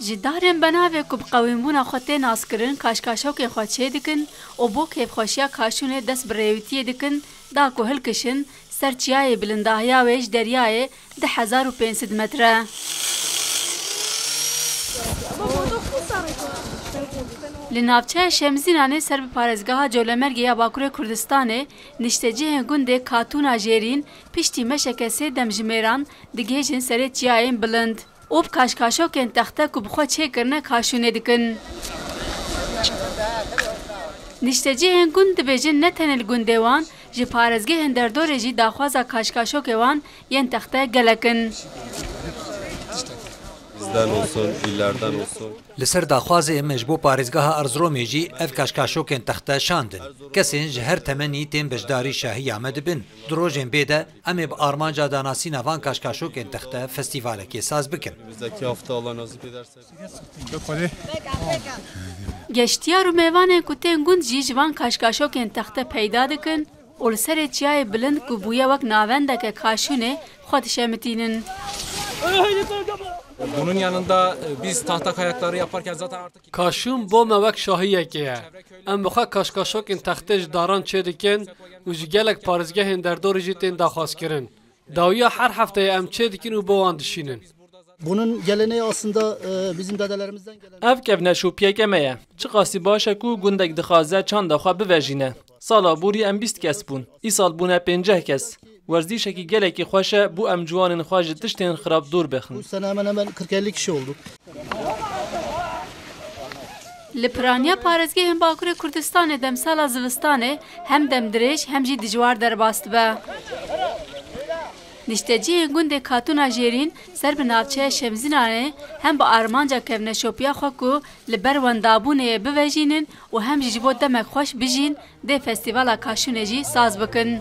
جدارن بناوی کب قویمون خواهد ناسکرن کاشکاشو که خواهد چه دکن و بو که خوشیا کاشونه دست بریویتی دکن دا که هل کشن سرچیای بلنداهیا ویش دریای 10,500 متره. لناوچه شمزینانه سر به پارزگاه جولمرگی یا باکور کردستانه نشتجی هنگونده کاتونا جیرین پشتی مشکسه دمجمیران دگیجن سر چیایین بلند. اوب کاشکاشو که انتخته که بخواه چه کرنه کاشونه دکن. نشتجی هنگون دبیجن نتنل گوندوان جی پارزگی هندردور جی داخوازا کاشکاشو که وان ین تخته گلکن. لسر داخوازه مجبو پارزگاه ارزرومی جی اف کاشکاشوکن تخته شاندن کسین جهر تمنی تیم بجداری شاهی آمد بن دروجن بیده امی با آرمانجا داناسی نوان کاشکاشوکن تخته فستیواله که ساز بکن گشتیا رو میوانه کتین گوند جی جوان کاشکاشوکن تخته پیدا dikın ol ser çiyay bilind ku buya vak navendeke kaşune xwed şemitînin. Bunun yanında biz tahta kayakları yaparken zaten artık kaşun bo mevek şahiyeke em bixwe kaşkaşokên textê ji daran çêdikin û ji gelek parêzgehên derdorê jî tên daxwaz kirin. Dawiya her hefteyê em çêdikin û bo wan dişînin. Bunun geleneği aslında bizim dedelerimizden gelen. Ev kevne şopiyeke me ye. Çi qasî baş e ku gundek dixwaze çanda xwe bivejîne. Sala borî em 20 kes bûn. Îsal bûne 50 kes. Werzîşekî gelekî xweş e bû em ciwanên xwe ji tiştên xirab dûr bixin. Bu sene hemen hemen 40-50 kişi olduk. Li piraniya parêzgehên Bakurê Kurdistanê demsala zivistanê hem demdirêj hem jî dijwar derbas dibe. Nişteciyên gundê Katûna Jêrîn ser bi navçeya Şemzînanê hem bi armanca kevneşopiya xwe ku li ber wendabûnê bivejînin û hem jî ji bo demek xweş bijîn dê festîvala kaşûnê jî saz bikin.